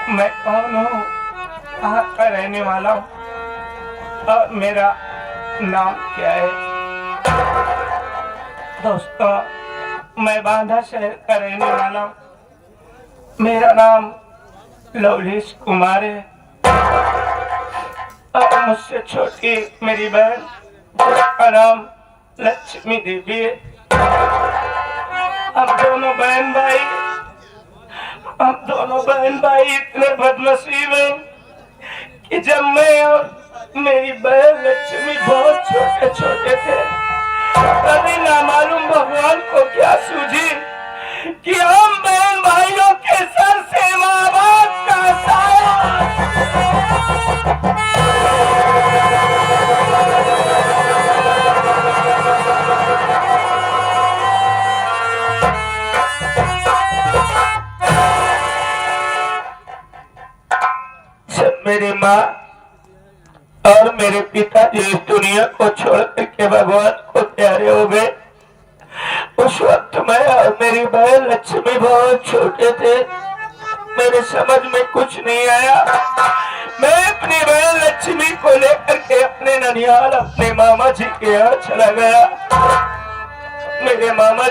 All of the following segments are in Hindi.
मैं कौन हूँ, कहाँ का रहने वाला हूँ और मेरा नाम क्या है। दोस्तों, मैं बांधा शहर का रहने वाला हूँ। मेरा नाम लवलेश कुमार है और मुझसे छोटी मेरी बहन जिसका नाम लक्ष्मी देवी है। हम दोनों बहन भाई इतने बदनसीब हैं कि जब मैं और मेरी बहन लक्ष्मी बहुत छोटे छोटे थे, तभी ना मालूम भगवान को क्या सूझी कि हम बहन भाइयों के सर से माँ बाप का साया। जब मेरी माँ और मेरे पिताजी इस दुनिया को छोड़ करके भगवान को प्यारे हो गए, उस वक्त मैं और मेरी बहन लक्ष्मी बहुत छोटे थे। मेरे समझ में कुछ नहीं आया। मैं अपनी बहन लक्ष्मी को लेकर के अपने ननिहाल अपने मामा जी के यहाँ चला गया। मेरे मामा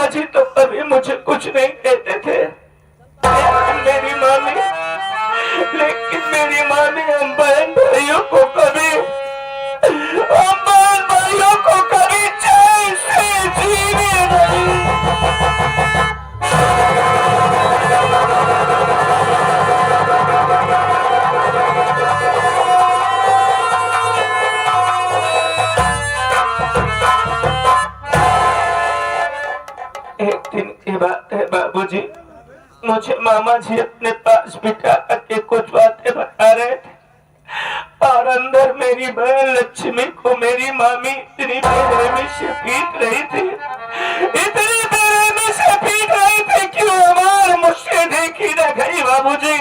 जी तो कभी मुझे कुछ नहीं कहते थे, लेकिन मेरी माँ ने हम बहन भाइयों को कभी चैन से जीने नहीं। एक दिन की बात है बाबूजी, मुझे मामा जी अपने पास बिठा करके कुछ बातें बता रहे थे और अंदर मेरी बहन लक्ष्मी को मेरी मामी इतनी बेरहमी से पीट रही थी, कि वो हमार मुझसे देखी न गई। बाबूजी,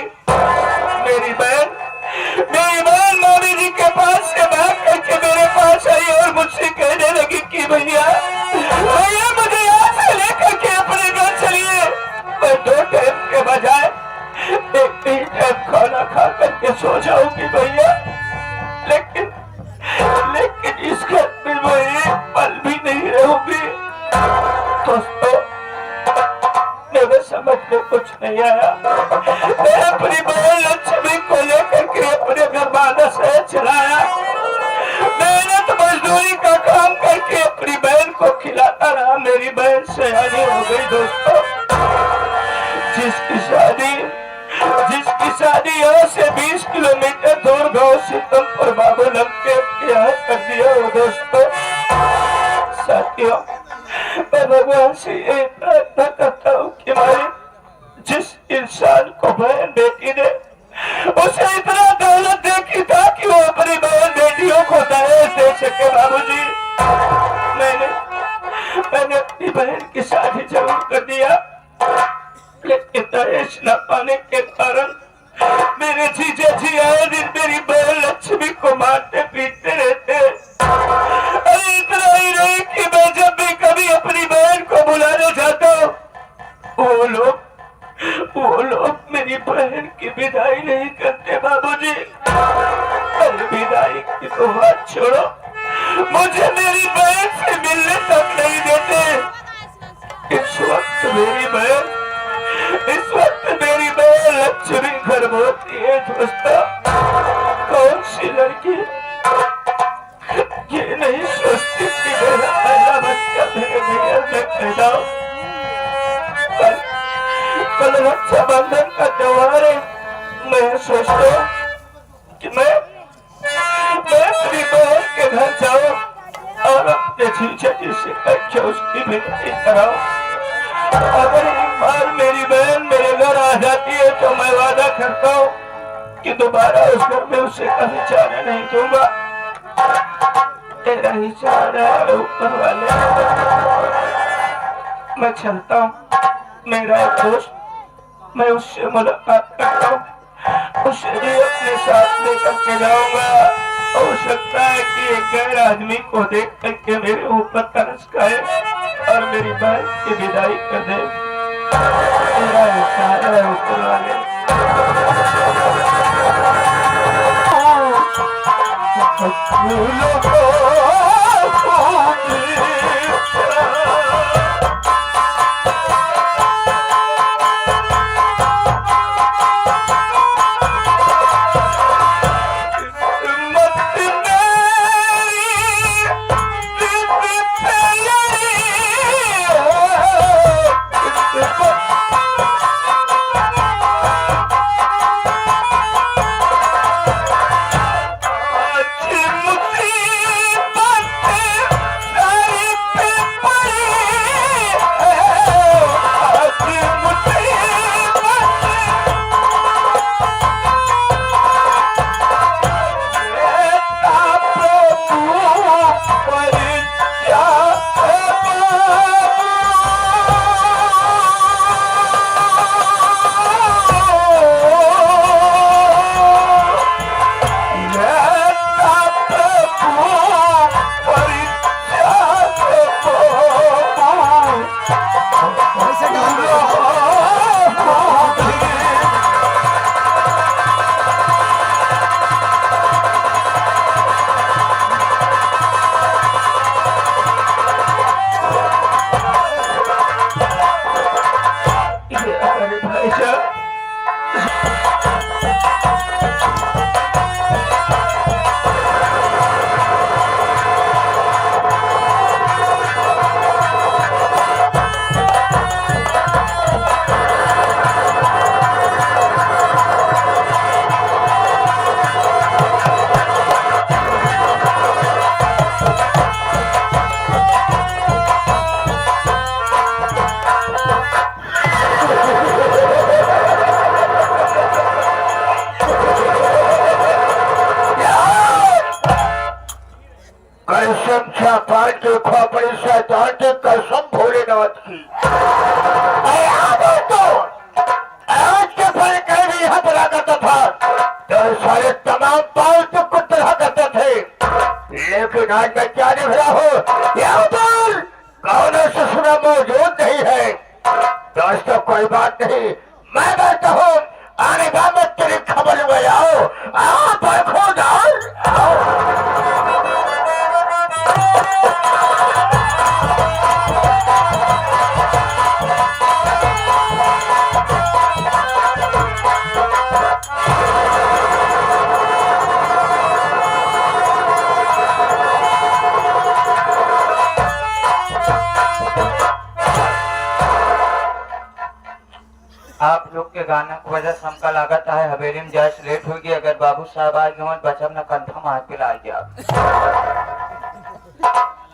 मेरी बहन मामी जी के पास से भाग करके मेरे पास आई और मुझसे कहने लगी कि भैया मुझे यहाँ से लेकर के अपने घर चलिए। मैं 2 टाइम के बजाय 1 टाइम खाना खा करके सो जाऊंगी भैया, लेकिन इस घर में मैं एक पल भी नहीं रहूंगी। दोस्तों, मेरे समझ में कुछ नहीं आया। मैं अपनी बहन लक्ष्मी को लेकर के अपने घर वाला से चलाया, मेहनत मजदूरी का काम करके अपनी बहन को खिलाता रहा। मेरी बहन सयानी हो गई। दोस्तों, जिसकी शादी यहाँ से 20 किलोमीटर दूर गांव सीतमपुर बाबू लंके के यहाँ कर दिया हो। दोस्तों साथियों, मैं भगवान से यही प्रार्थना करता हूँ कि हमारे जिस इंसान को बहन बेटी ने उसे इतना दौलत देखी था कि वो अपनी बहन बेटियों को दहेज दे सके। बाबूजी, मैंने अपनी बहन की शादी जरूर कर दिया, लेकिन दहेज न पाने के कारण मेरे जीजा जी आए दिन मेरी बहन लक्ष्मी को मारते पीटते रहते। अरे इतना ही नहीं कि मैं जब भी कभी अपनी बहन को बुलाने जाता हूँ, वो लोग मेरी बहन की विदाई नहीं करते। बाबूजी, विदाई की तो बात छोड़ो, मुझे मेरी बहन से मिलने तक नहीं देते। इस वक्त मेरी बहन लक्ष्मी गर्भवती है। दोस्तों, कौन सी लड़की ये नहीं सोचती कि मेरा पहला बच्चा मेरे भैया से पैदा हो। कल रक्षाबंधन का त्योहार है। मैं सोचता हूँ कि मैं अपनी बहन के घर जाऊँ और अपने जीजा जी से कह उसकी विनती कराऊं। अगर एक बार मेरी बहन मेरे घर आ जाती है तो मैं वादा करता हूँ कि दोबारा उस घर में उसे कभी जाने नहीं दूंगा। तेरा ही सहारा है ऊपर वाले। मैं चलता हूँ। मेरा एक दोस्त, मैं उससे मुलाकात करता हूँ, उसे भी अपने साथ लेकर के जाऊंगा। हो सकता है कि एक गैर आदमी को देख करके मेरे ऊपर तरस खाए और मेरी बहन की विदाई कर दे। मेरा सहारा है ऊपर वाले। भगवान के खोपड़ी शैतान की कसम भोलेनाथ की तो आज के फल कहीं भी यहाँ पला करता था तो सारे तमाम पालतू कुत्ते रहा करते थे, लेकिन आज मैं क्या देख रहा हूँ यहाँ पर कौन ससुरा मौजूद नहीं है। दोस्तों कोई बात नहीं, मैं बैठा हूँ आने का मैं तेरी खबर में आओ आप खुद आओ। आप लोग के गाना की वजह से हमका लागत है हवेली में जाए लेट होगी। अगर बाबू साहब आ गए बचब न कंफर्म हाथ पे ला गया।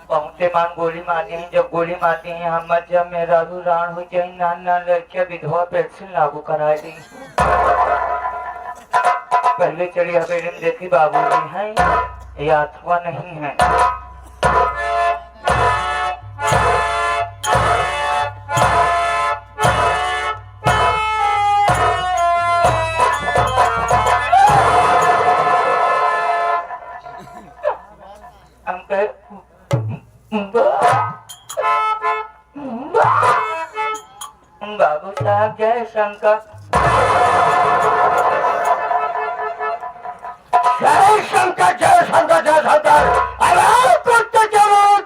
पहुंचे मान गोली मारती हैं, जब गोली मारती हैं हम जब मेरा राण हो जाए नान नान लड़कियां विधवा पेंशन लागू करा दी। पहले चली हवेली में देखी बाबूजी हैं या अथवा नहीं है। बाबू साहब जय शंकर। जय शंकर जय शंकर जय शंकर। अरे कुत्ते जरूर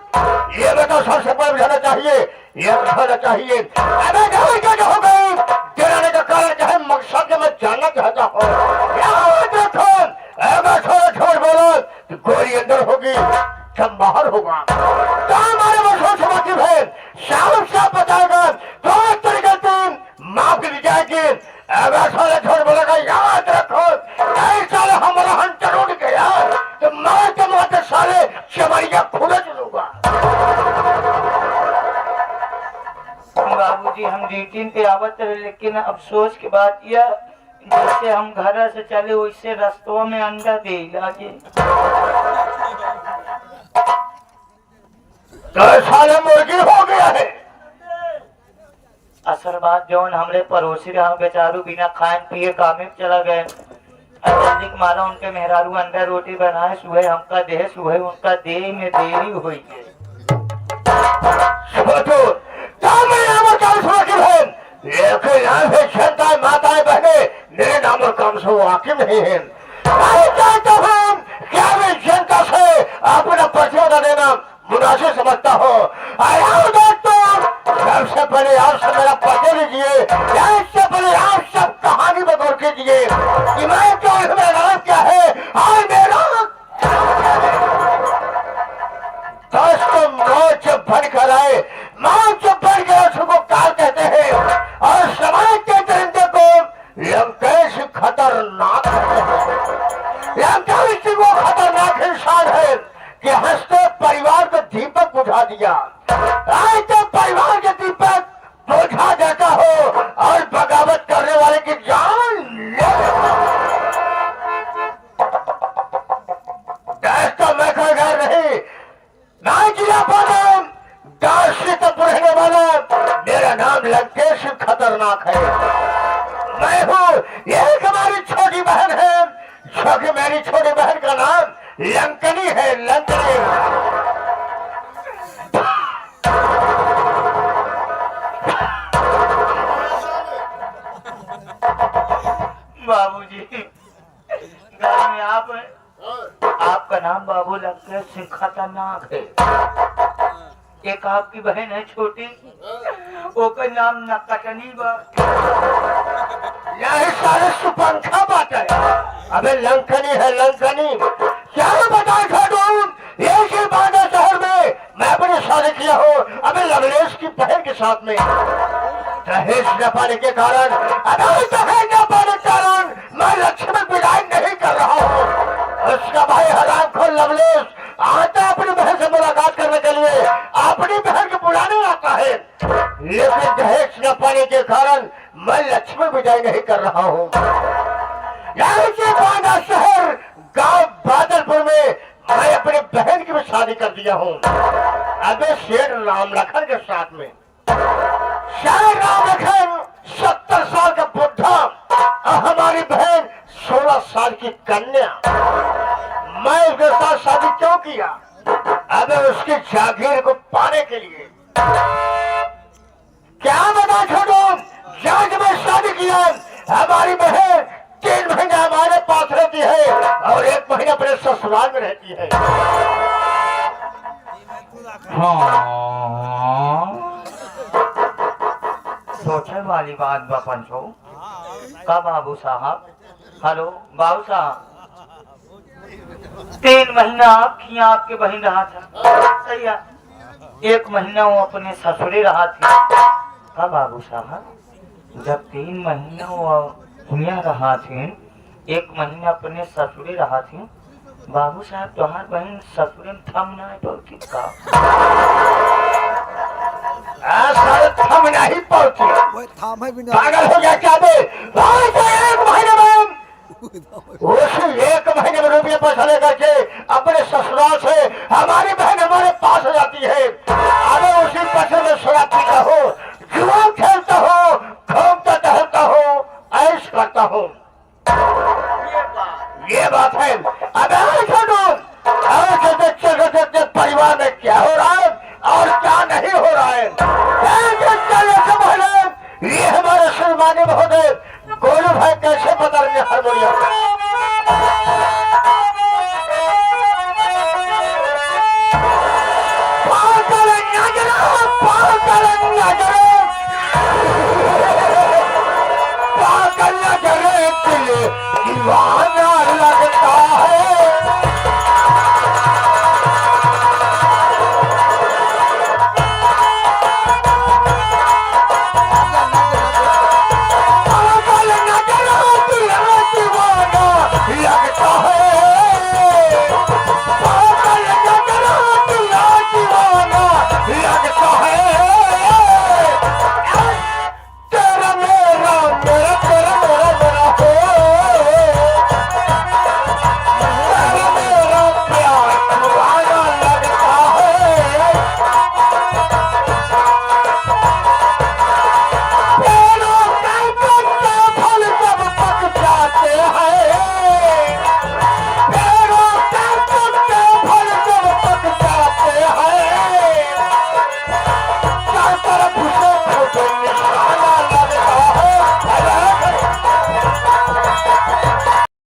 ये बताओ सबसे पहले जाना चाहिए, ये बताना चाहिए अरे क्या हो गई गिराने का कारण क्या है, मकसद मैं जानना चाहता हूँ। देखो अगर थोड़ा छोड़ बोलो तो गोली अंदर होगी जब बाहर होगा तो हमारे बसों से वाकिफ है, शाम साहब बताएगा तो तरीके से माफ दी जाएगी। अगर साले छोड़ बोलेगा याद रखो नहीं साले हमारा हंटर उड़ गया तो मारते मारते साले चमड़िया खुले चलूंगा। बाबूजी हम ड्यूटी पे आवत रहे, लेकिन अफसोस की बात यह जैसे हम घर से चले वैसे रास्तों में अंडा दे लागे तो साले मुर्गी हो गया है। असल बात जौन हमरे पड़ोसी रहा बेचारू बिना खाए पिए काम में चला गए। जल्दी मारा उनके मेहरारू अंडा रोटी बनाए, सुबह हमका दे सुबह उनका दे में देरी हुई है। लेकिन यहाँ पे जनता माताएं बहने मेरे नाम और काम से वाकिफ नहीं है। मैं जानता हूँ क्या मैं जनता से अपना प्रतियोगिता देना मुनासिब समझता हूँ। सबसे पहले आप सब मेरा पते लीजिए, इससे पहले आप सब कहानी बदल कीजिए कि मैं क्यों मेरा नाम क्या है और मेरा दोस्तों मौज भर कर आए, मौज भर कर उसको काल कहते हैं और समाज के दरिंदे को लंकेश खतरनाक लंकेश वो खतरनाक इंसान है कि हंसते परिवार को दीपक बुझा दिया। आज तो परिवार के दीपक बुझा देता हो और बगावत करने वाले की जान तो मैं कोई घर नहीं ना जिला पाना दाशी तक रहने वाला मेरा नाम लंकेश खतरनाक है। मैं हूँ एक हमारी छोटी बहन है, जो कि मेरी छोटी बहन का नाम लंकनी है। लंकनी बाबूजी घर में आप आपका नाम बाबू लंकेश सिंह खतरनाक है। एक आपकी बहन है छोटी, ओका नाम नकटनी बा। यही सारे सुपंखा बात है। अबे लंकनी है लंकनी, क्या बताए खाटून एक ही बांदा शहर में मैं अपनी शादी किया हूँ अबे लवलेश की बहन के साथ में। दहेज न पाने के कारण अबे दहेज न पाने के कारण मैं लक्ष्मी विदाई नहीं कर रहा हूँ। उसका भाई हराम खोर लवलेश आता अपनी बहन से मुलाकात करने के लिए अपनी बहन को बुलाने आता है, लेकिन दहेज न पाने के कारण मैं लक्ष्मी विदाई नहीं कर रहा हूँ। यहाँ से बांदा शहर गांव बादलपुर में मैं अपने बहन की भी शादी कर दिया हूँ। अबे शेर राम लखन के साथ में। शेर राम लखन 70 साल का बुढ़ा और हमारी बहन 16 साल की कन्या। मैं उसके साथ शादी क्यों किया? अबे उसकी जागीर को पाने के लिए। क्या बता छोड़ो, जज में शादी किया। हमारी बहन 3 महीने हमारे पास रहती है और 1 महीने अपने ससुराल में रहती है। सोचे वाली बात बपन छो का बाबू साहब। हेलो बाबू साहब, 3 महीना आपके बहन रहा था, सही है। 1 महीना वो अपने ससुरे रहा थी का बाबू साहब। जब 3 महीना वो दुनिया रहा थे, 1 महीना अपने ससुरे रहा थी, बाबू साहब तुम्हार बहन ससुरे में थम ना पहुंची का? सारे थम नहीं पहुंची। पागल हो गया क्या बे? 1 महीने में उसी 1 महीने में रुपये पैसा लेकर के अपने ससुराल से हमारी बहन हमारे पास हो जाती है।